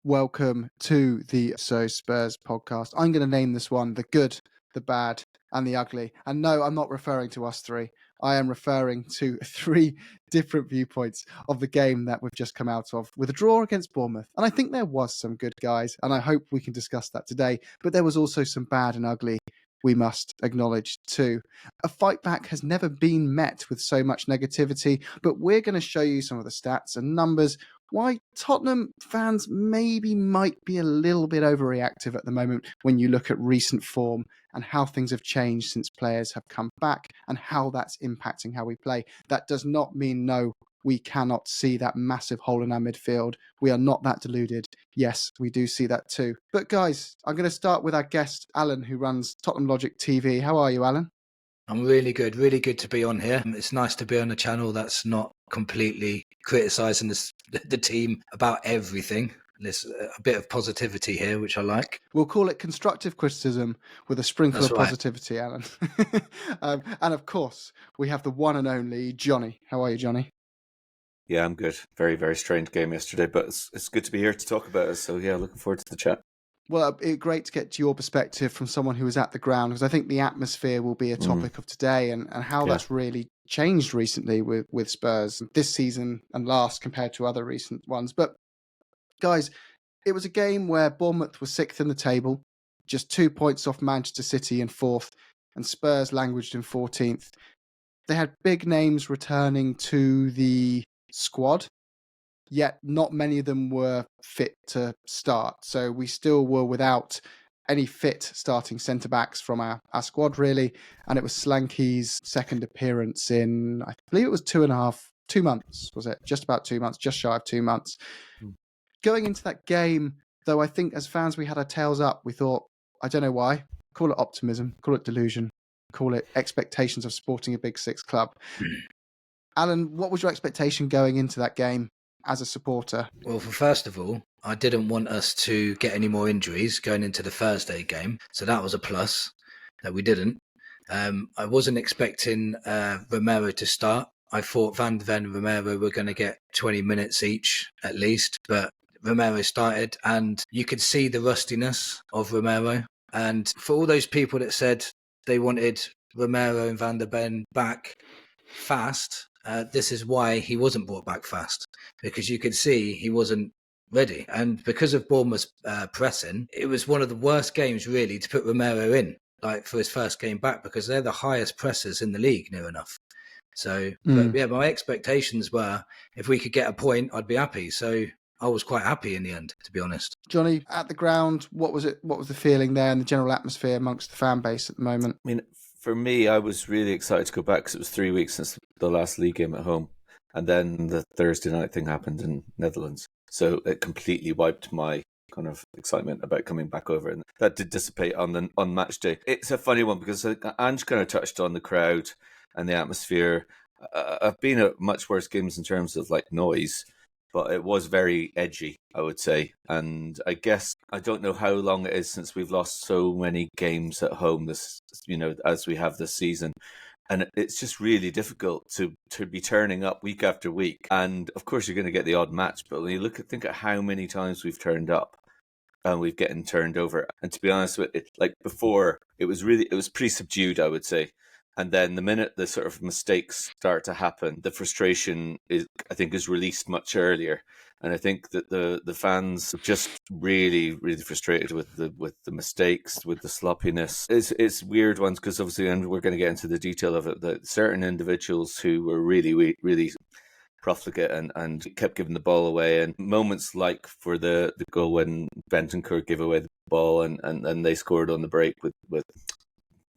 welcome to the So Spurs podcast. I'm going to name this one The Good, the Bad and the Ugly. And no, I'm not referring to us three. I am referring to three different viewpoints of the game that we've just come out of with a draw against Bournemouth. And I think there was some good guys, and I hope we can discuss that today. But there was also some bad and ugly we must acknowledge too. A fight back has never been met with so much negativity, but we're going to show you some of the stats and numbers why Tottenham fans might be a little bit overreactive at the moment when you look at recent form and how things have changed since players have come back and how that's impacting how we play. That does not mean no, we cannot see that massive hole in our midfield. We are not that deluded. Yes, we do see that too. But guys, I'm going to start with our guest, Alan, who runs Tottenham Logic TV. How are you, Alan? I'm really good to be on here. It's nice to be on a channel that's not completely criticising the team about everything. There's a bit of positivity here, which I like. We'll call it constructive criticism with a sprinkle of positivity, Alan. And of course, we have the one and only Johnny. How are you, Johnny? Yeah, I'm good. Very, very strange game yesterday, but it's good to be here to talk about it. So yeah, looking forward to the chat. Well, it's great to get your perspective from someone who was at the ground, because I think the atmosphere will be a topic of today and how that's really changed recently with Spurs this season and last compared to other recent ones. But guys, it was a game where Bournemouth was 6th in the table, just 2 points off Manchester City in 4th, and Spurs languished in 14th. They had big names returning to the squad, yet not many of them were fit to start. So we still were without any fit starting centre-backs from our squad, really. And it was Slanky's second appearance in, I believe it was 2 months, was it? Just about 2 months, just shy of 2 months. Going into that game, though, I think as fans we had our tails up. We thought, I don't know why, call it optimism, call it delusion, call it expectations of supporting a Big Six club. Alan, what was your expectation going into that game as a supporter? Well, first of all, I didn't want us to get any more injuries going into the Thursday game. So that was a plus that we didn't. I wasn't expecting Romero to start. I thought Van de Ven and Romero were going to get 20 minutes each at least, but Romero started and you could see the rustiness of Romero. And for all those people that said they wanted Romero and Van de Ven back fast, this is why he wasn't brought back fast, because you could see he wasn't ready. And because of Bournemouth's pressing, it was one of the worst games really to put Romero in, like for his first game back, because they're the highest pressers in the league near enough. So, but yeah, my expectations were if we could get a point, I'd be happy. So I was quite happy in the end, to be honest. Johnny, at the ground, what was it? What was the feeling there and the general atmosphere amongst the fan base at the moment? I mean, for me, I was really excited to go back because it was 3 weeks since the last league game at home. And then the Thursday night thing happened in Netherlands. So it completely wiped my kind of excitement about coming back over. And that did dissipate on match day. It's a funny one because Ange kind of touched on the crowd and the atmosphere. I've been at much worse games in terms of like noise, but it was very edgy, I would say. And I guess I don't know how long it is since we've lost so many games at home this, as we have this season. And it's just really difficult to be turning up week after week. And of course, you're going to get the odd match. But when you think at how many times we've turned up and we've getting turned over. And to be honest with it, like before, it was pretty subdued, I would say. And then the minute the sort of mistakes start to happen, the frustration is released much earlier. And I think that the fans are just really, really frustrated with the mistakes, with the sloppiness. It's weird ones because obviously, and we're going to get into the detail of it, that certain individuals who were really, really profligate and kept giving the ball away. And moments like for the goal when Bentancur gave away the ball and they scored on the break with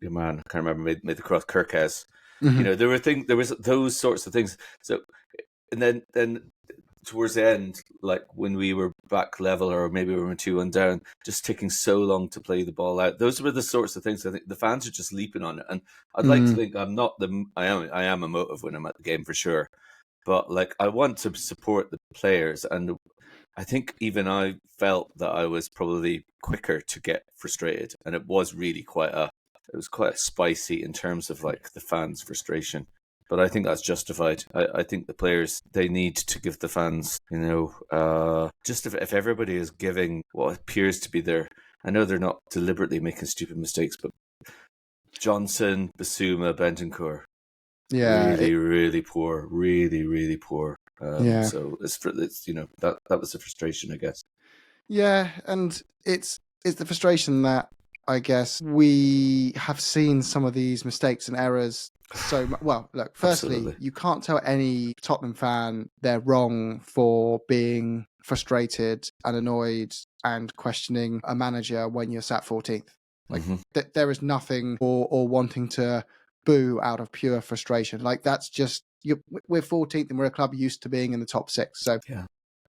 your man, I can't remember, made the cross, Kirkes. Mm-hmm. There was those sorts of things. So, and then towards the end, like when we were back level or maybe we were 2-1 down, just taking so long to play the ball out. Those were the sorts of things I think the fans are just leaping on it. And I'd like to think I'm not I am emotive when I'm at the game for sure. But like I want to support the players, and I think even I felt that I was probably quicker to get frustrated, and it was really quite spicy in terms of like the fans' frustration. but I think that's justified. I think the players, they need to give the fans, just if everybody is giving what appears to be their, I know they're not deliberately making stupid mistakes, but Johnson, Basuma, Bentancur, really poor, really poor. So it's that was the frustration, I guess. Yeah, and it's the frustration that I guess we have seen some of these mistakes and errors so much. Well, look, firstly, Absolutely. you can't tell any Tottenham fan they're wrong for being frustrated and annoyed and questioning a manager when you're sat 14th. Like, there is nothing or wanting to boo out of pure frustration. Like, that's just, we're 14th and we're a club used to being in the top 6. So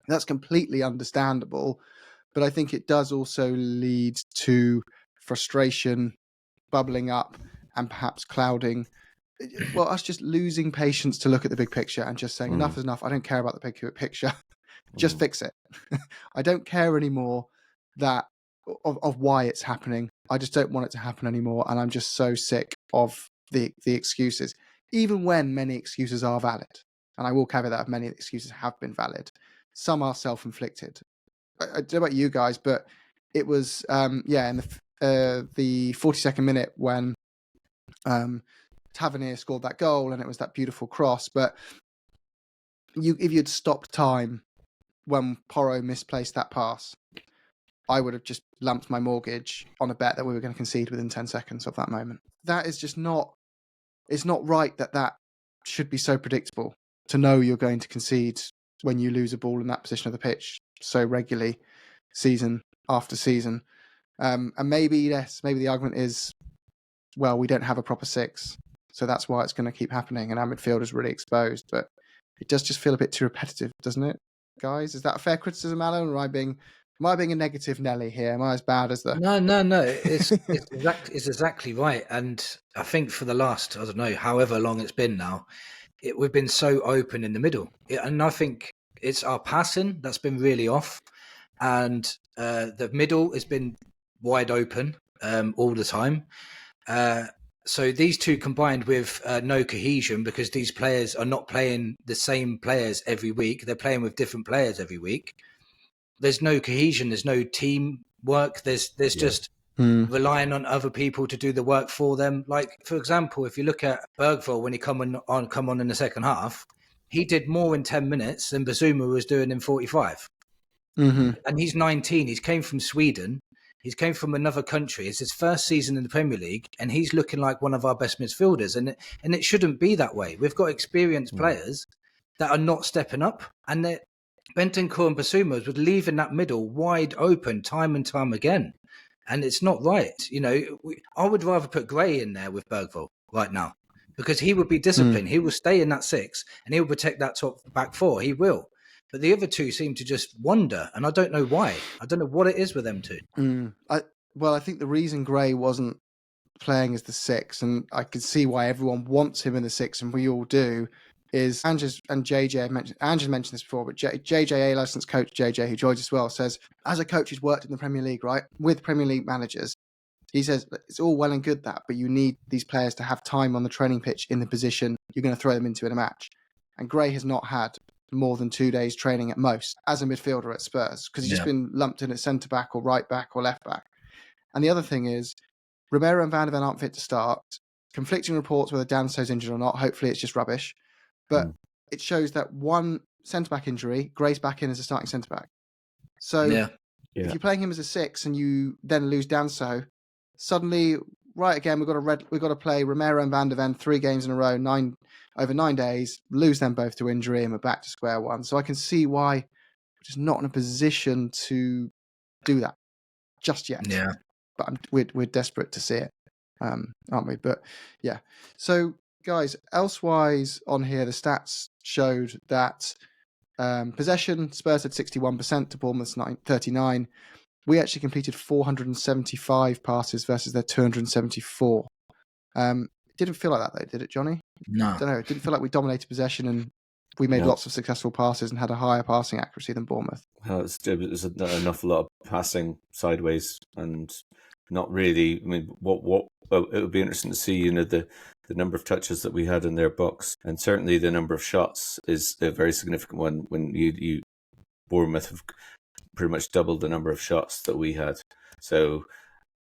that's completely understandable. But I think it does also lead to frustration bubbling up and perhaps clouding. Well, us just losing patience to look at the big picture and just saying enough is enough. I don't care about the big picture. Just fix it. I don't care anymore of why it's happening. I just don't want it to happen anymore. And I'm just so sick of the excuses, even when many excuses are valid. And I will caveat that many excuses have been valid. Some are self-inflicted. I don't know about you guys, but it was in the 42nd minute when Tavernier scored that goal and it was that beautiful cross. But if you'd stopped time when Porro misplaced that pass, I would have just lumped my mortgage on a bet that we were going to concede within 10 seconds of that moment. That is just not, it's not right that should be so predictable, to know you're going to concede when you lose a ball in that position of the pitch so regularly, season after season. And maybe the argument is, well, we don't have a proper 6, so that's why it's going to keep happening and our midfield is really exposed. But it does just feel a bit too repetitive, doesn't it, guys? Is that a fair criticism, Alan, or am I being a negative Nelly here? Am I as bad as the... No. It's exactly right. And I think for the last, I don't know, however long it's been now, we've been so open in the middle. And I think it's our passing that's been really off. And the middle has been wide open all the time. So these two combined with no cohesion, because these players are not playing the same players every week. They're playing with different players every week. There's no cohesion. There's no teamwork. There's just relying on other people to do the work for them. Like, for example, if you look at Bergvall, when he come on in the second half, he did more in 10 minutes than Basuma was doing in 45. And he's 19. He's came from Sweden. He's came from another country. It's his first season in the Premier League, and he's looking like one of our best midfielders. And it shouldn't be that way. We've got experienced players that are not stepping up, and Bentancur and Basuma was leaving that middle wide open time and time again. And it's not right. I would rather put Gray in there with Bergvall right now, because he would be disciplined. He will stay in that 6 and he will protect that top back 4. He will. But the other two seem to just wander, and I don't know why. I don't know what it is with them two. I think the reason Gray wasn't playing as the 6, and I can see why everyone wants him in the 6, and we all do, is Ange and JJ mentioned. Ange has mentioned this before, but JJ, licensed coach JJ, who joins us well, says, as a coach who's worked in the Premier League, right, with Premier League managers, he says it's all well and good that, but you need these players to have time on the training pitch in the position you're going to throw them into in a match. And Gray has not had more than 2 days training at most as a midfielder at Spurs, because he's just been lumped in at centre back or right back or left back. And the other thing is, Romero and Van de Ven aren't fit to start. Conflicting reports whether Danso's injured or not. Hopefully it's just rubbish. But it shows that one centre-back injury, Gray's back in as a starting centre-back. So if you're playing him as a 6 and you then lose Danso, suddenly, right again, we've got to play Romero and Van de Ven 3 games in a row, over 9 days, lose them both to injury, and we're back to square one. So I can see why we're just not in a position to do that just yet. Yeah. But we're desperate to see it, aren't we? But yeah. So guys, elsewise on here, the stats showed that possession, Spurs had 61% to Bournemouth's 39%. We actually completed 475 passes versus their 274. Didn't feel like that though, did it, Johnny? No. I don't know. It didn't feel like we dominated possession and we made lots of successful passes and had a higher passing accuracy than Bournemouth. It was an awful lot of passing sideways and not really. I mean, well, it would be interesting to see, the number of touches that we had in their box, and certainly the number of shots is a very significant one. When you Bournemouth have pretty much doubled the number of shots that we had, so.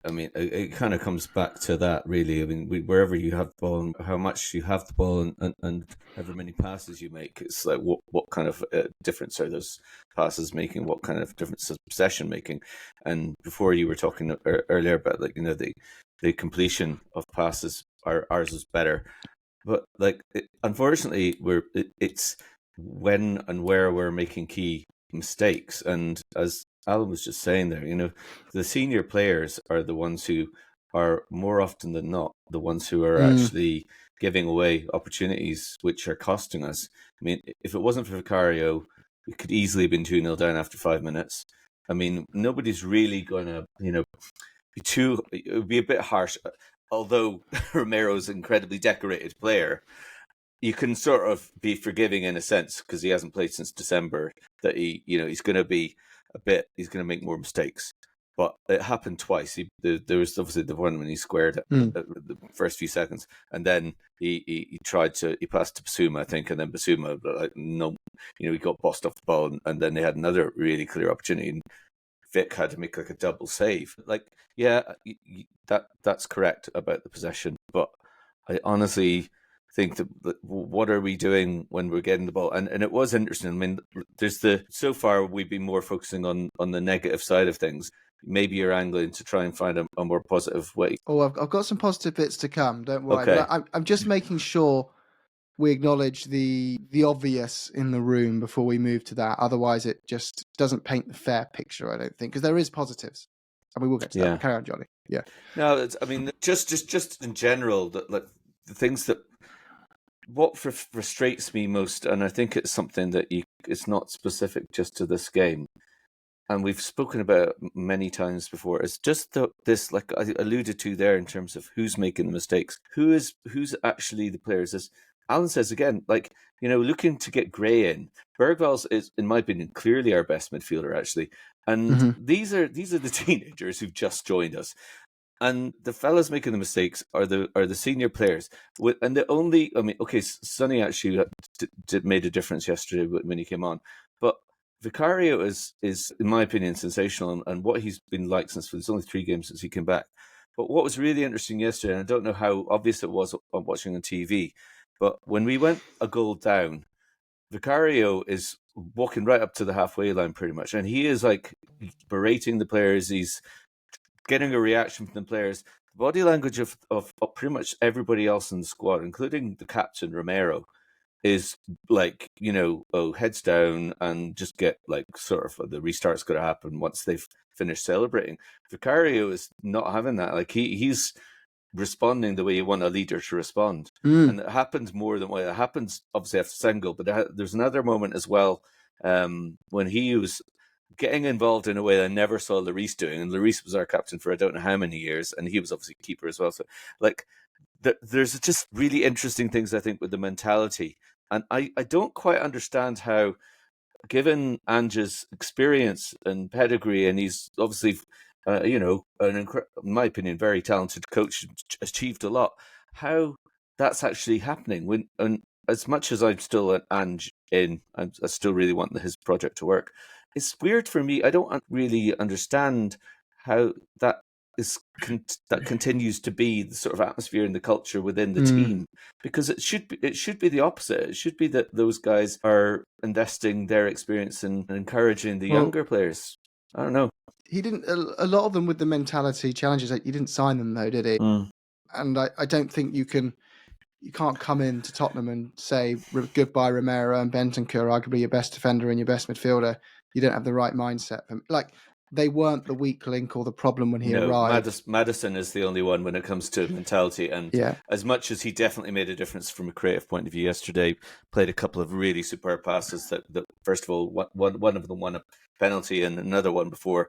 I mean, it kind of comes back to that, really. I mean, wherever you have the ball and how much you have the ball and however many passes you make, it's like what kind of difference are those passes making? What kind of difference is possession making? And before you were talking earlier about the completion of passes, ours was better, but unfortunately, it's when and where we're making key mistakes, and as Alan was just saying there, the senior players are the ones who are more often than not the ones who are actually giving away opportunities which are costing us. I mean, if it wasn't for Vicario, we could easily have been 2-0 down after 5 minutes. I mean, nobody's really going to, it would be a bit harsh. Although Romero's an incredibly decorated player, you can sort of be forgiving in a sense because he hasn't played since December, that he's going to make more mistakes. But it happened twice. There was obviously the one when he squared the first few seconds, and then he passed to Basuma, I think, and then Basuma, he got bossed off the ball, and then they had another really clear opportunity, and Vic had to make a double save. That's correct about the possession, but I honestly think that what are we doing when we're getting the ball? And it was interesting. I mean, so far we've been more focusing on the negative side of things. Maybe you're angling to try and find a more positive way. Oh, I've got some positive bits to come. Don't worry. Okay. But I'm just making sure we acknowledge the obvious in the room before we move to that. Otherwise, it just doesn't paint the fair picture, I don't think, because there is positives. And we will get to that. Carry on, Johnny. Yeah. No, I mean, just in general, that the things that what frustrates me most, and I think it's something that it's not specific just to this game, and we've spoken about many times before, is just this, like I alluded to there, in terms of who's making the mistakes, who's actually the players. As Alan says again, looking to get Gray in. Bergvall's is, in my opinion, clearly our best midfielder, actually, and these are the teenagers who've just joined us. And the fellas making the mistakes are the senior players. And Sonny actually made a difference yesterday when he came on. But Vicario is in my opinion, sensational, and what he's been like since there's only 3 games since he came back. But what was really interesting yesterday, and I don't know how obvious it was on watching on TV, but when we went a goal down, Vicario is walking right up to the halfway line pretty much, and he is berating the players. He's getting a reaction from the players. The body language of pretty much everybody else in the squad, including the captain Romero, is heads down and just get sort of the restart's going to happen once they've finished celebrating. Vicario is not having that. He's responding the way you want a leader to respond, and it happens more than it happens obviously after Sengal. But there's another moment as well when he was getting involved in a way I never saw Lloris doing, and Lloris was our captain for I don't know how many years, and he was obviously keeper as well. So there's just really interesting things, I think, with the mentality, and I don't quite understand how, given Ange's experience and pedigree, and he's obviously in my opinion, very talented coach, achieved a lot, how that's actually happening. And as much as I'm still an Ange I still really want his project to work. It's weird for me. I don't really understand how that continues to be the sort of atmosphere and the culture within the team, because it should be the opposite. It should be that those guys are investing their experience and encouraging the younger players. I don't know. He didn't. A lot of them with the mentality challenges. He didn't sign them though, did he? And I don't think you can't come into Tottenham and say goodbye Romero and Bentancur, arguably your best defender and your best midfielder. You don't have the right mindset. They weren't the weak link or the problem when he arrived. Maddison is the only one when it comes to mentality. And as much as he definitely made a difference from a creative point of view yesterday, played a couple of really superb passes that first of all, one of them won a penalty, and another one before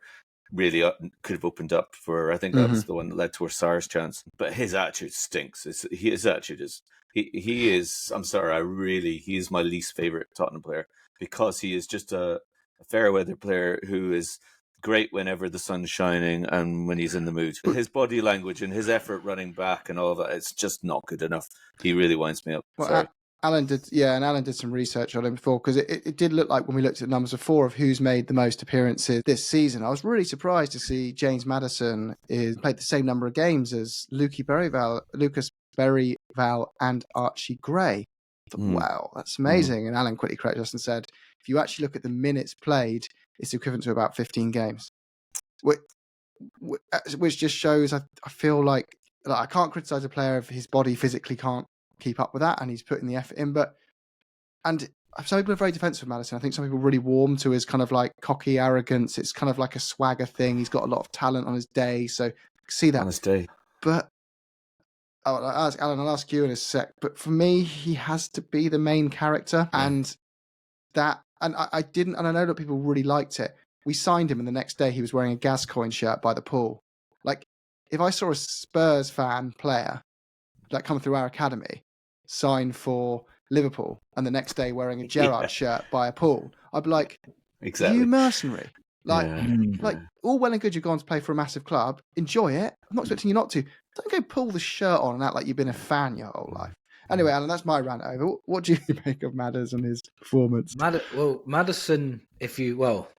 really could have opened up for, I think that was the one that led to our SARS chance. But his attitude stinks. His attitude is, he is, I'm sorry, he is my least favourite Tottenham player, because he is just a fair weather player who is great whenever the sun's shining and when he's in the mood. His body language and his effort running back and all that, it's just not good enough. He really winds me up. Well, Sorry. Alan did, and Alan did some research on him before, because it did look like when we looked at numbers before of who's made the most appearances this season, I was really surprised to see James Maddison is played the same number of games as Lucas Berryval and Archie Gray. I thought, wow, that's amazing. And Alan quickly corrected us and said, if you actually look at the minutes played, it's equivalent to about 15 games, which just shows, I feel like I can't criticise a player if his body physically can't keep up with that and he's putting the effort in. And some people are very defensive of Maddison. I think some people really warm to his kind of like cocky arrogance. It's kind of like a swagger thing. He's got a lot of talent on his day, so I can see that. On his day. But I'll ask you in a sec. But for me, he has to be the main character, and I didn't, and I know that people really liked it. We signed him, and the next day he was wearing a Gascoigne shirt by the pool. Like, if I saw a Spurs fan player like come through our academy, sign for Liverpool, and the next day wearing a Gerrard shirt by a pool, I'd be like, exactly. You mercenary. Like all well and good, you've gone to play for a massive club. Enjoy it. I'm not expecting you not to. Don't go pull the shirt on and act like you've been a fan your whole life. Anyway, Alan, that's my rant over. What do you make of Madders and his performance? Maddison,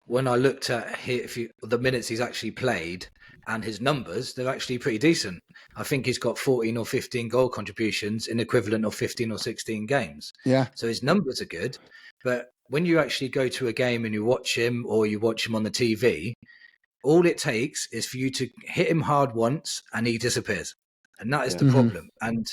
when I looked at the minutes he's actually played and his numbers, they're actually pretty decent. I think he's got 14 or 15 goal contributions in equivalent of 15 or 16 games. Yeah. So his numbers are good. But when you actually go to a game and you watch him or you watch him on the TV, all it takes is for you to hit him hard once and he disappears. And that is the problem. And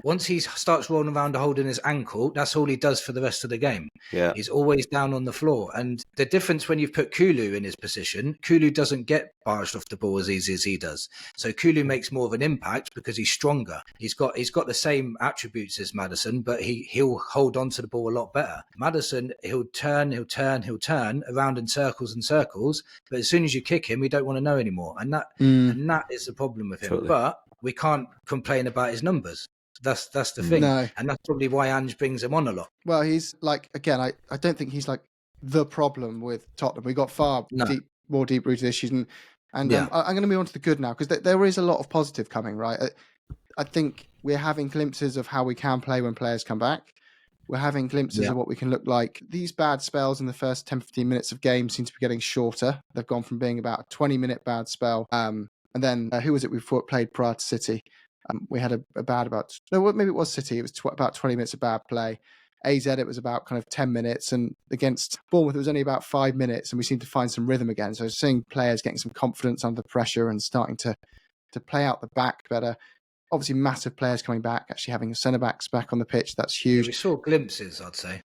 once he starts rolling around holding his ankle, that's all he does for the rest of the game. Yeah. He's always down on the floor. And the difference when you put Kulu in his position, Kulu doesn't get barged off the ball as easy as he does. So Kulu makes more of an impact because he's stronger. He's got the same attributes as Maddison, but he'll hold on to the ball a lot better. Maddison, he'll turn around in circles and circles. But as soon as you kick him, we don't want to know anymore. And that is the problem with him. Totally. But we can't complain about his numbers. That's the thing. No. And that's probably why Ange brings him on a lot. Well, he's like, again, I don't think he's like the problem with Tottenham. We got more deep-rooted issues. And I'm going to move on to the good now, because there is a lot of positive coming, right? I think we're having glimpses of how we can play when players come back. We're having glimpses of what we can look like. These bad spells in the first 10, 15 minutes of games seem to be getting shorter. They've gone from being about a 20-minute bad spell. And then who was it we played prior to City? We had maybe it was City. It was about 20 minutes of bad play. AZ, it was about kind of 10 minutes. And against Bournemouth, it was only about 5 minutes. And we seemed to find some rhythm again. So seeing players getting some confidence under pressure and starting to play out the back better. Obviously, massive players coming back, actually having a centre-backs back on the pitch. That's huge. We saw glimpses, I'd say.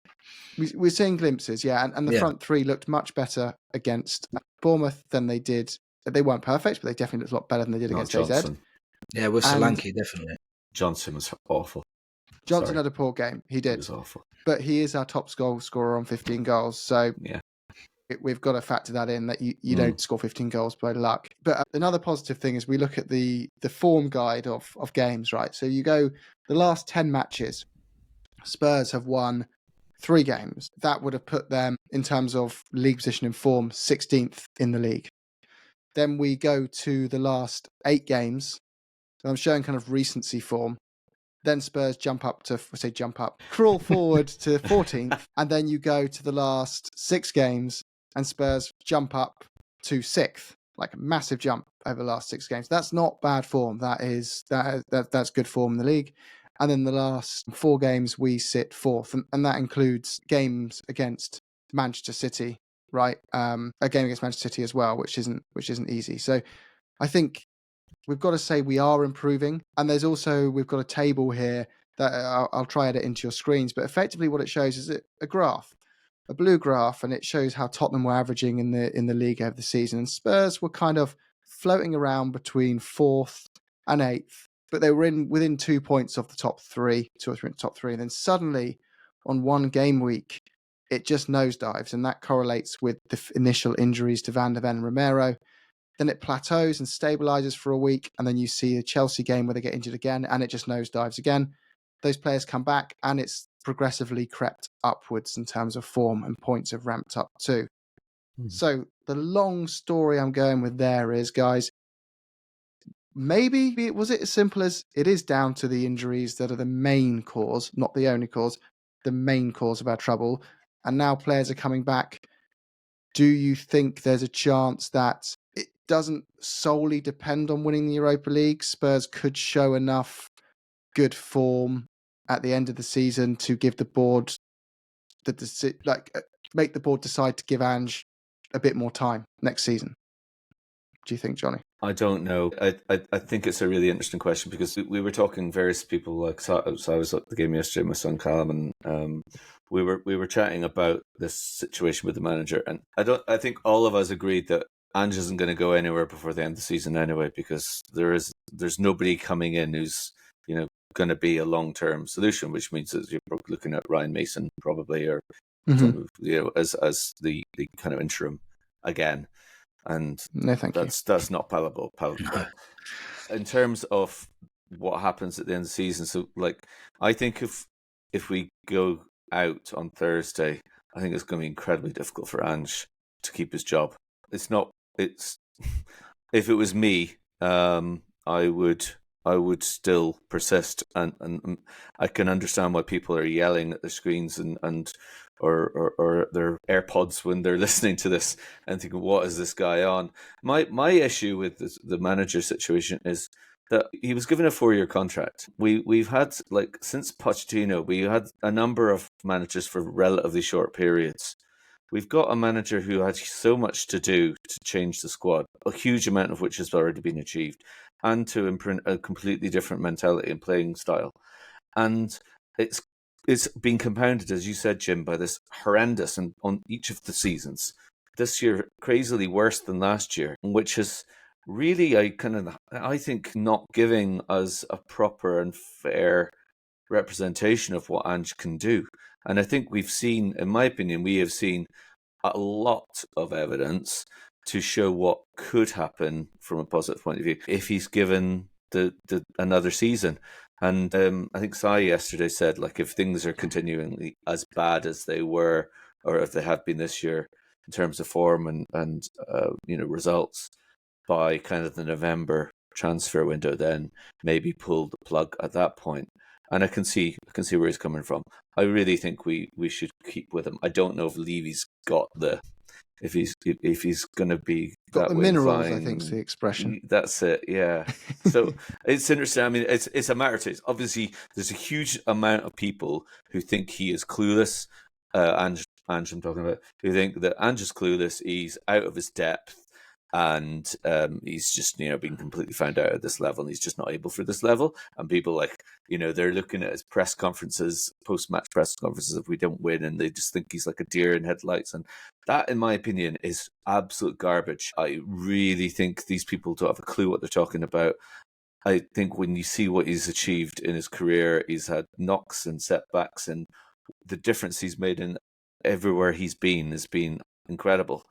We're seeing glimpses, yeah. And the front three looked much better against Bournemouth than they did. They weren't perfect, but they definitely looked a lot better than they did against AZ. Yeah, with Solanke, definitely. Johnson was awful. Johnson had a poor game. He did. It was awful. But he is our top goal scorer on 15 goals. So we've got to factor that in, that you don't score 15 goals by luck. But another positive thing is we look at the form guide of games, right? So you go the last 10 matches, Spurs have won 3 games. That would have put them, in terms of league position and form, 16th in the league. Then we go to the last 8 games. So I'm showing kind of recency form. Then Spurs crawl forward to 14th. And then you go to the last 6 games and Spurs jump up to 6th. Like a massive jump over the last 6 games. That's not bad form. That's good form in the league. And then the last 4 games we sit 4th. And that includes games against Manchester City, right? A game against Manchester City as well, which isn't easy. So I think we've got to say we are improving. And we've got a table here that I'll try it into your screens. But effectively what it shows is a graph, a blue graph, and it shows how Tottenham were averaging in the league over the season. And Spurs were kind of floating around between 4th and 8th, but they were within 2 points of the top 3, 2 or 3 in the top 3. And then suddenly on one game week, it just nosedives, and that correlates with the initial injuries to Van der Ven and Romero. Then it plateaus and stabilizes for a week, and then you see a Chelsea game where they get injured again, and it just nosedives again. Those players come back, and it's progressively crept upwards in terms of form, and points have ramped up too. So the long story I'm going with there is, guys, maybe was it as simple as it is down to the injuries that are the main cause, not the only cause, the main cause of our trouble, and now players are coming back. Do you think there's a chance that it doesn't solely depend on winning the Europa League? Spurs could show enough good form at the end of the season to give the board make the board decide to give Ange a bit more time next season. Do you think, Johnny? I don't know. I think it's a really interesting question, because we were talking various people, like, so I was at the game yesterday, my son Callum, and we were chatting about this situation with the manager, and I think all of us agreed that Ange isn't going to go anywhere before the end of the season anyway, because there's nobody coming in who's going to be a long-term solution, which means that you're looking at Ryan Mason probably, or as the kind of interim again. And no, thank you. That's not palatable. No. In terms of what happens at the end of the season, so I think if we go out on Thursday, I think it's going to be incredibly difficult for Ange to keep his job. If it was me, I would still persist, and I can understand why people are yelling at the screens and or their AirPods when they're listening to this and thinking, what is this guy on? My issue with the manager situation is that he was given a 4-year contract. We've had, since Pochettino, we had a number of managers for relatively short periods. We've got a manager who had so much to do to change the squad, a huge amount of which has already been achieved, and to imprint a completely different mentality and playing style. And it's been compounded, as you said, Jim, by this horrendous, and on each of the seasons, this year crazily worse than last year, which is really, I think, not giving us a proper and fair representation of what Ange can do. And I think we've seen, in my opinion, a lot of evidence to show what could happen from a positive point of view if he's given the another season. And I think Sai yesterday said, if things are continuing as bad as they were, or if they have been this year in terms of form and results, by kind of the November transfer window, then maybe pull the plug at that point. And I can see where he's coming from. I really think we should keep with him. I don't know if Levy's got if he's going to be got that the way minerals, inclined. I think is the expression. That's it, yeah. So it's interesting. I mean, it's a matter of, obviously there's a huge amount of people who think he is clueless. Ange I'm talking about, who think that Ange is clueless. He's out of his depth. And he's just, being completely found out at this level, and he's just not able for this level. And people they're looking at his press conferences, post-match press conferences, if we don't win, and they just think he's like a deer in headlights. And that, in my opinion, is absolute garbage. I really think these people don't have a clue what they're talking about. I think when you see what he's achieved in his career, he's had knocks and setbacks, and the difference he's made in everywhere he's been has been incredible.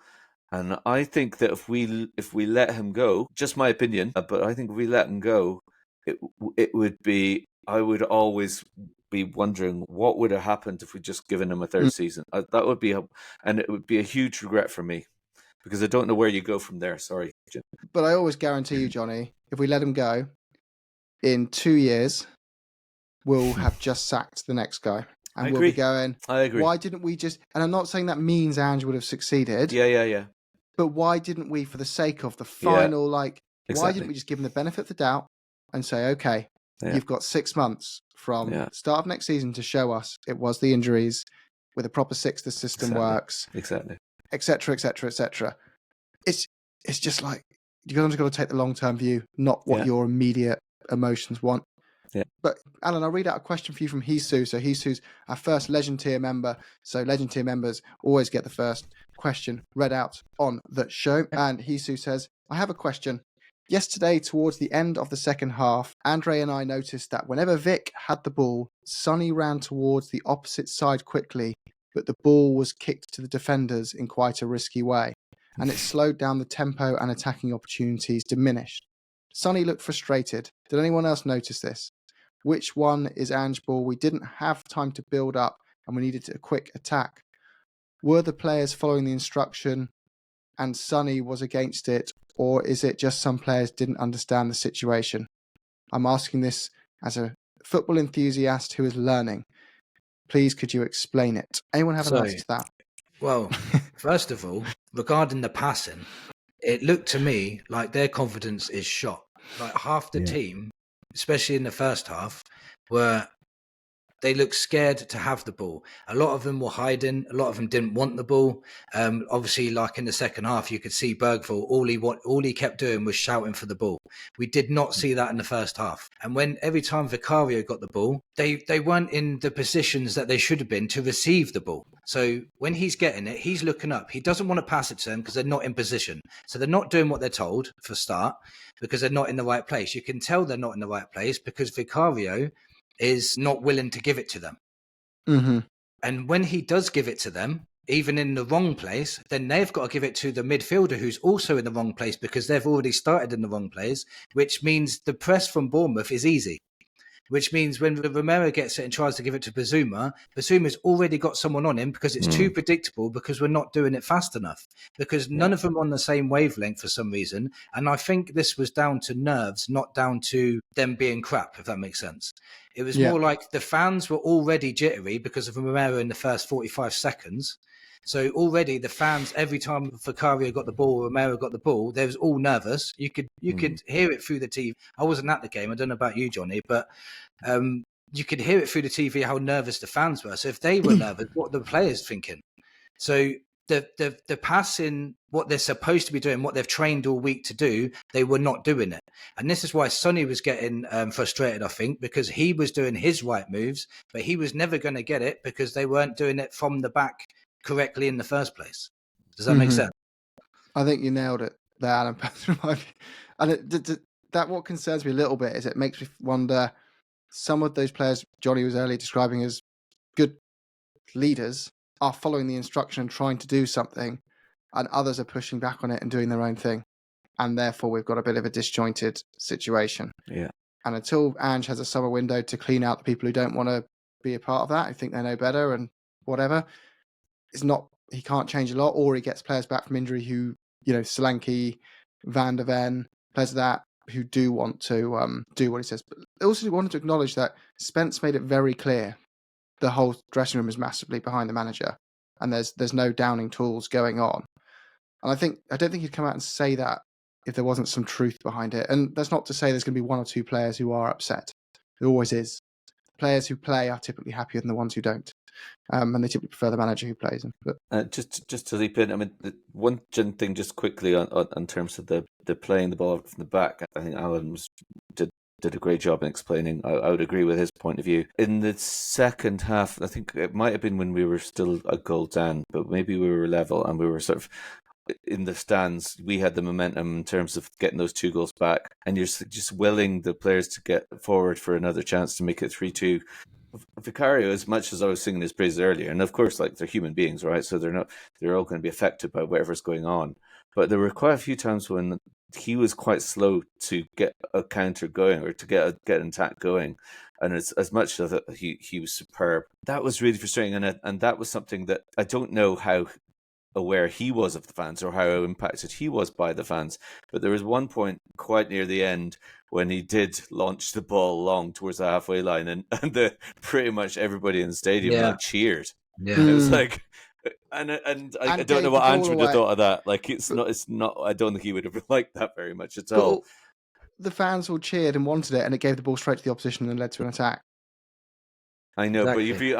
And I think that if we let him go, just my opinion, but I think if we let him go, it would be, I would always be wondering what would have happened if we'd just given him a third season. That would be, and it would be a huge regret for me, because I don't know where you go from there. Sorry, Jim. But I always guarantee you, Johnny, if we let him go, in 2 years, we'll have just sacked the next guy. And we'll be going, I agree. Why didn't we just... And I'm not saying that means Ange would have succeeded. Yeah. But why didn't we, for the sake of the final, exactly. Why didn't we just give him the benefit of the doubt and say, okay, you've got 6 months from the start of next season to show us it was the injuries, with a proper six, the system works. Exactly. Et cetera, et cetera, et cetera. It's just you've got to take the long-term view, not what your immediate emotions want. Yeah. But Alan, I'll read out a question for you from Hisu. So Hisu's our first Legend tier member. So Legend tier members always get the first question read out on the show. And Hisu says, I have a question. Yesterday, towards the end of the second half, Andre and I noticed that whenever Vic had the ball, Sonny ran towards the opposite side quickly, but the ball was kicked to the defenders in quite a risky way, and it slowed down the tempo and attacking opportunities diminished. Sonny looked frustrated. Did anyone else notice this? Which one is Ange ball? We didn't have time to build up and we needed a quick attack. Were the players following the instruction, and Sonny was against it, or is it just some players didn't understand the situation? I'm asking this as a football enthusiast who is learning. Please, could you explain it? Anyone have an answer to that? Well, first of all, regarding the passing, it looked to me like their confidence is shot. Like half the team, especially in the first half, they looked scared to have the ball. A lot of them were hiding. A lot of them didn't want the ball. Obviously, like in the second half, you could see Bergvall, all he kept doing was shouting for the ball. We did not see that in the first half. And when every time Vicario got the ball, they weren't in the positions that they should have been to receive the ball. So when he's getting it, he's looking up. He doesn't want to pass it to them because they're not in position. So they're not doing what they're told for start because they're not in the right place. You can tell they're not in the right place because Vicario is not willing to give it to them. Mm-hmm. And when he does give it to them, even in the wrong place, then they've got to give it to the midfielder who's also in the wrong place because they've already started in the wrong place, which means the press from Bournemouth is easy. Which means when Romero gets it and tries to give it to Bazuma's already got someone on him because it's too predictable because we're not doing it fast enough. Because none of them are on the same wavelength for some reason. And I think this was down to nerves, not down to them being crap, if that makes sense. It was more like the fans were already jittery because of Romero in the first 45 seconds. So already the fans, every time Vicario got the ball, Romero got the ball, they was all nervous. You could hear it through the TV. I wasn't at the game. I don't know about you, Johnny, but you could hear it through the TV how nervous the fans were. So if they were nervous, what were the players thinking? So the passing, what they're supposed to be doing, what they've trained all week to do, they were not doing it. And this is why Sonny was getting frustrated, I think, because he was doing his right moves, but he was never going to get it because they weren't doing it from the back correctly in the first place. Does that make sense? I think you nailed it there, Alan. And that what concerns me a little bit is it makes me wonder, some of those players Johnny was earlier describing as good leaders are following the instruction and trying to do something, and others are pushing back on it and doing their own thing. And therefore we've got a bit of a disjointed situation. Yeah. And until Ange has a summer window to clean out the people who don't want to be a part of that, who think they know better and whatever, he can't change a lot, or he gets players back from injury who, Solanke, Van der Ven, players of that who do want to do what he says. But I also wanted to acknowledge that Spence made it very clear the whole dressing room is massively behind the manager, and there's no downing tools going on. And I don't think he'd come out and say that if there wasn't some truth behind it. And that's not to say there's going to be one or two players who are upset. There always is. Players who play are typically happier than the ones who don't. And they typically prefer the manager who plays them. But just to leap in, I mean, the one thing just quickly on terms of the playing the ball from the back, I think Alan did a great job in explaining. I would agree with his point of view. In the second half, I think it might have been when we were still a goal down, but maybe we were level and we were sort of in the stands. We had the momentum in terms of getting those 2 goals back, and you're just willing the players to get forward for another chance to make it 3-2. Vicario, as much as I was singing his praises earlier, and of course, like, they're human beings, right? So they're all going to be affected by whatever's going on. But there were quite a few times when he was quite slow to get a counter going or to get an attack going. And as much as he was superb, that was really frustrating. And that was something that I don't know how aware he was of the fans or how impacted he was by the fans. But there was one point quite near the end when he did launch the ball long towards the halfway line, and pretty much everybody in the stadium cheered. Yeah, it was like, and I don't know what Ange would have thought of that. Like, it's not. I don't think he would have liked that very much at all. The fans all cheered and wanted it, and it gave the ball straight to the opposition and led to an attack. I know, exactly. But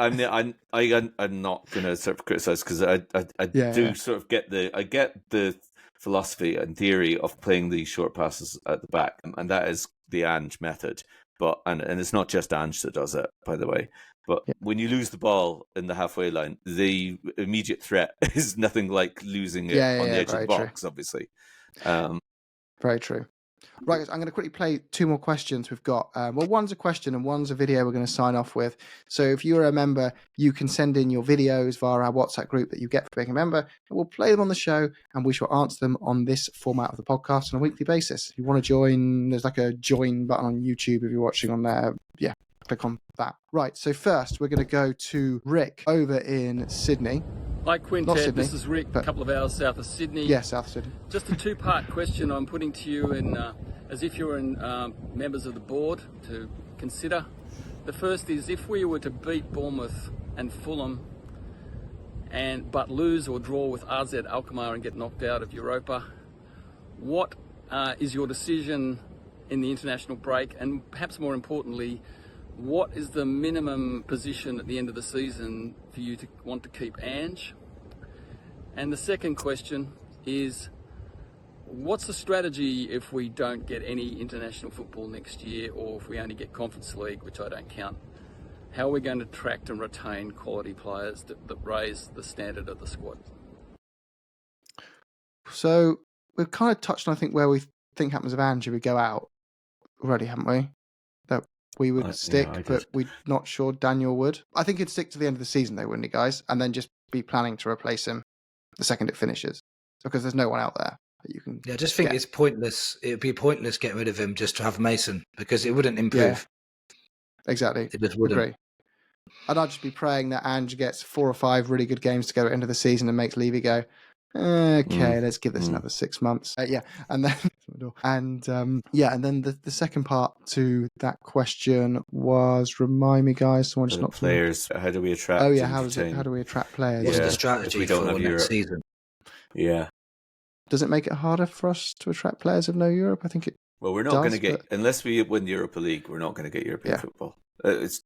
I'm not going to sort of criticize, because I do sort of get the philosophy and theory of playing these short passes at the back, and that is the Ange method. But and it's not just Ange that does it, by the way. But when you lose the ball in the halfway line, the immediate threat is nothing like losing it on the edge of the box, obviously. Very true. Right, guys, I'm going to quickly play 2 more questions we've got. One's a question and one's a video we're going to sign off with. So if you're a member, you can send in your videos via our WhatsApp group that you get for being a member, and we'll play them on the show, and we shall answer them on this format of the podcast on a weekly basis. If you want to join, there's like a join button on YouTube if you're watching on there. Yeah, click on that. Right, so first we're going to go to Rick over in Sydney. Hi, Not Quintet. Sydney, This is Rick, a but couple of hours south of Sydney. yeah, South Sydney. Just a two-part question I'm putting to you, as if you were members of the board to consider. The first is, if we were to beat Bournemouth and Fulham, but lose or draw with AZ Alkmaar and get knocked out of Europa, what is your decision in the international break? And perhaps more importantly, what is the minimum position at the end of the season for you to want to keep Ange? And the second question is, what's the strategy if we don't get any international football next year, or if we only get Conference League, which I don't count? How are we going to attract and retain quality players that raise the standard of the squad? So we've kind of touched on, I think, where we think happens if Ange we go out already, haven't we? That we would stick, but we're not sure Daniel would. I think he'd stick to the end of the season, though, wouldn't he, guys? And then just be planning to replace him the second it finishes, because there's no one out there that you can. Yeah, I just think it's pointless. It would be pointless getting rid of him just to have Mason, because it wouldn't improve. Yeah, exactly. It just wouldn't. Agree. And I'd just be praying that Ange gets 4 or 5 really good games to go at the end of the season and makes Levy go, okay, let's give this another 6 months. And then and then the second part to that question was, remind me, guys. Someone just not players. How do we attract? Oh yeah, how do we attract players? What's the strategy we don't for have next season? Yeah. Does it make it harder for us to attract players of no Europe? I think it. Well, we're not going to get unless we win the Europa League. We're not going to get European football. It's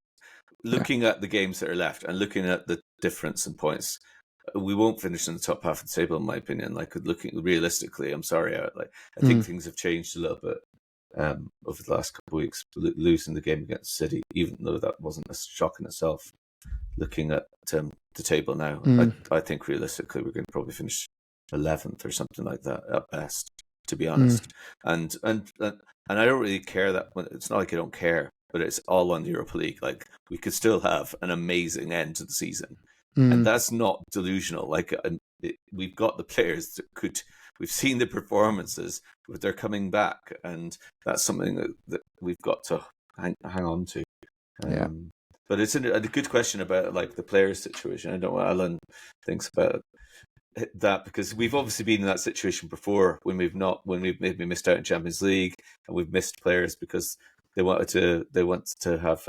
looking at the games that are left and looking at the difference in points. We won't finish in the top half of the table, in my opinion. Like, looking realistically, I'm sorry. I think things have changed a little bit over the last couple of weeks. Losing the game against City, even though that wasn't a shock in itself. Looking at the table now, I think realistically we're going to probably finish 11th or something like that at best, to be honest. And I don't really care that. It's not like I don't care, but it's all on the Europa League. Like, we could still have an amazing end to the season. And that's not delusional. Like, we've got the players that could. We've seen the performances, but they're coming back, and that's something that we've got to hang on to. But it's a good question about, like, the players' situation. I don't know what Alan thinks about that, because we've obviously been in that situation before when we've maybe missed out in Champions League, and we've missed players because they want to have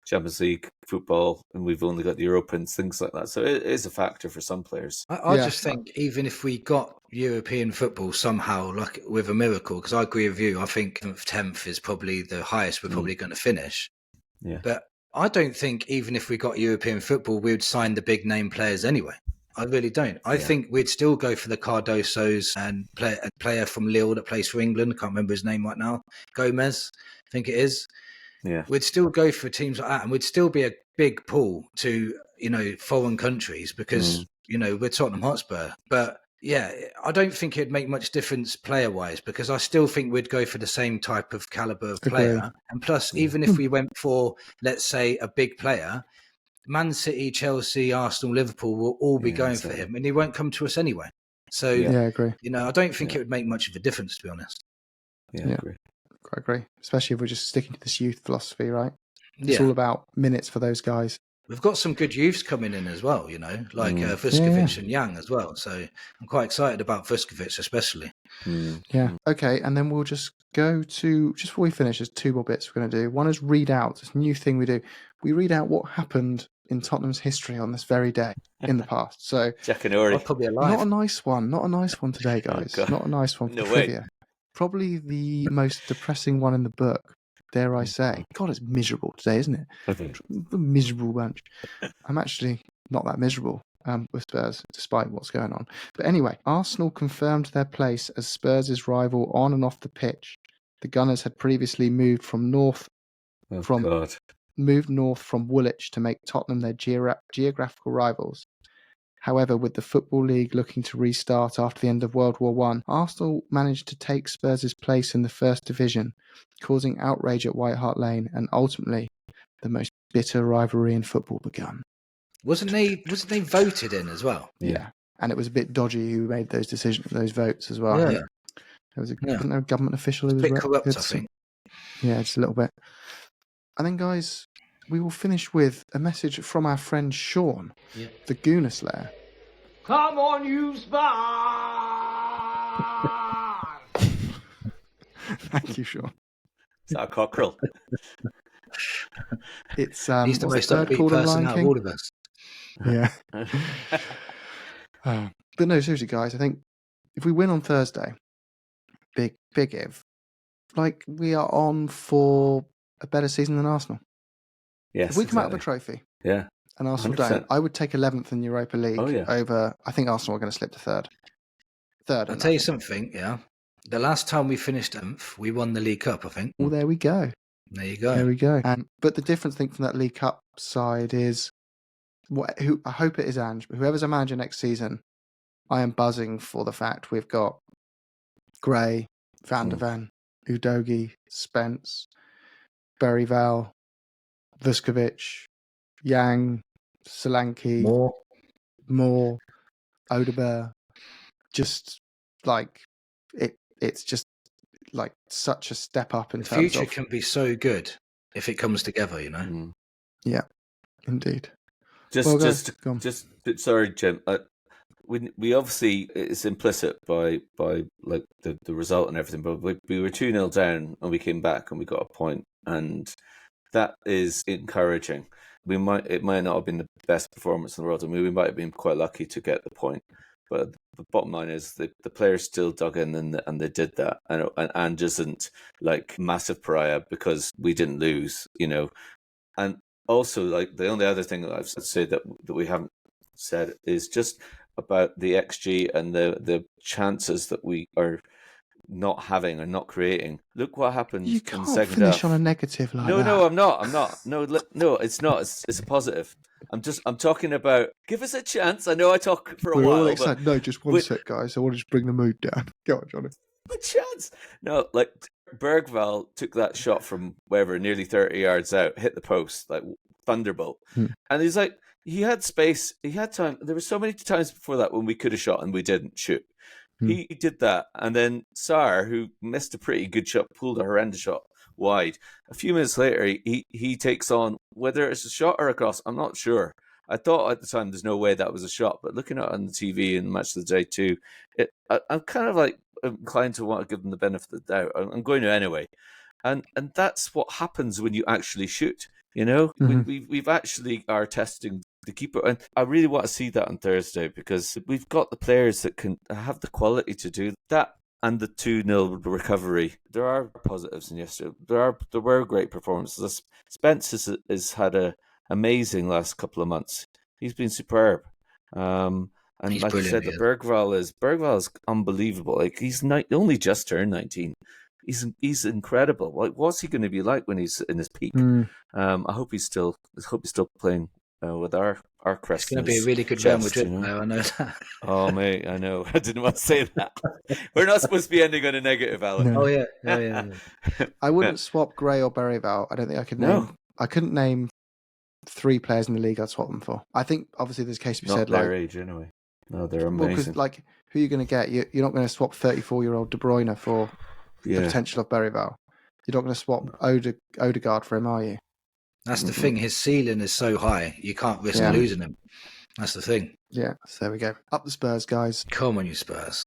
Champions League football, and we've only got the Europans, things like that. So it is a factor for some players. I just think even if we got European football somehow, like with a miracle, because I agree with you, I think 10th is probably the highest we're probably going to finish. Yeah. But I don't think even if we got European football, we would sign the big name players anyway. I really don't. I think we'd still go for the Cardosos and a player from Lille that plays for England. I can't remember his name right now. Gomez, I think it is. Yeah. We'd still go for teams like that, and we'd still be a big pull to, foreign countries, because, we're Tottenham Hotspur. But yeah, I don't think it'd make much difference player-wise, because I still think we'd go for the same type of caliber of player. And plus, even if we went for, let's say, a big player, Man City, Chelsea, Arsenal, Liverpool will all be going for him, and he won't come to us anyway. So, I agree. I don't think it would make much of a difference, to be honest. Yeah, I agree. I agree. Especially if we're just sticking to this youth philosophy, right? It's all about minutes for those guys. We've got some good youths coming in as well, like Vuskovic and Young as well. So I'm quite excited about Vuskovic especially. Yeah. Okay, and then we'll just go to, just before we finish, there's 2 more bits we're going to do. One is read out. It's a new thing we do. We read out what happened in Tottenham's history on this very day in the past. So Jack and Ori. Probably alive. Not a nice one today, guys. Not a nice one for trivia. Probably the most depressing one in the book, dare I say. God, it's miserable today, isn't it? A miserable bunch. I'm actually not that miserable with Spurs, despite what's going on. But anyway, Arsenal confirmed their place as Spurs' rival on and off the pitch. The Gunners had previously moved north from Woolwich to make Tottenham their geographical rivals. However, with the Football League looking to restart after the end of World War I, Arsenal managed to take Spurs' place in the First Division, causing outrage at White Hart Lane, and ultimately, the most bitter rivalry in football begun. Wasn't they voted in as well? Yeah. And it was a bit dodgy who made those votes as well. Yeah. Wasn't there a government official who was a bit corrupt, I think. Yeah, just a little bit. And then, guys, we will finish with a message from our friend Sean, the Gooner Slayer. Come on, you Spurs! Thank you, Sean. Is that a cockerel? It's He's the what's most the third upbeat called in person Lion out of King? all of us. Yeah. But no, seriously, guys, I think if we win on Thursday, big if, like, we are on for a better season than Arsenal. Yes, If we come out exactly. with a trophy Yeah. and Arsenal 100%. don't, I would take 11th in Europa League Oh, yeah. over, I think Arsenal are going to slip to third. I'll and tell you nothing. something, yeah. The last time we finished 10th, we won the League Cup, I think. Well, there we go. There you go. There we go. But the difference, I think, from that League Cup side is, I hope it is Ange, but whoever's our manager next season, I am buzzing for the fact we've got Gray, Van der Ven, Udogie, Spence, Berryval, Vuskovic, Yang, Solanke, Moore, Odegaard. Just like it's just like such a step up in The terms future of can be so good if it comes together, you know. Yeah, indeed. Just sorry, Jim. We obviously, it's implicit by like the result and everything, but we were 2-0 down and we came back and we got a point, and that is encouraging. It might not have been the best performance in the world. I mean, we might have been quite lucky to get the point, but the bottom line is the players still dug in and they did that. And Ange isn't like massive pariah because we didn't lose, you know. And also, like, the only other thing that I've said that we haven't said is just about the XG and the chances that we are not having and not creating. Look what happened You in the can't second finish half. on a negative like that. No, I'm not. No, it's not. It's a positive. I'm talking about, give us a chance. I know I talk for a We're while. all excited. No, just one sec, guys. I want to just bring the mood down. Go on, Johnny. A chance. No, like, Bergvall took that shot from wherever, nearly 30 yards out, hit the post, like thunderbolt. And he's like, he had space, he had time. There were so many times before that when we could have shot and we didn't shoot. He did that. And then Sarr, who missed a pretty good shot, pulled a horrendous shot wide. A few minutes later, he takes on, whether it's a shot or a cross, I'm not sure. I thought at the time there's no way that was a shot, but looking at it on the TV and Match of the Day too, I'm kind of like inclined to want to give them the benefit of the doubt. I'm going to anyway. And that's what happens when you actually shoot. You know, we've actually are testing the keeper, and I really want to see that on Thursday because we've got the players that can have the quality to do that. And the 2-0 recovery, there are positives in yesterday. There were great performances. Spence has had an amazing last couple of months. He's been superb. And he's like you said, the Bergvall is unbelievable. Like, he's only just turned 19. He's incredible. Like, what's he going to be like when he's in his peak? I hope he's still playing with our crest. It's going to be a really good Real Madrid player, I know that. Oh, mate, I know. I didn't want to say that. We're not supposed to be ending on a negative, Alan. No. Oh yeah. I wouldn't swap Gray or Berryval. I don't think I could name. No. I couldn't name 3 players in the league I'd swap them for. I think obviously there's a case to be not said, their like, age anyway. No, they're amazing. Well, because like, who are you going to get? You're not going to swap 34-year-old De Bruyne for the potential of Berryval. You're not going to swap Odegaard for him, are you? That's the thing. His ceiling is so high, you can't risk losing him. That's the thing. Yeah, so there we go. Up the Spurs, guys. Come on, you Spurs.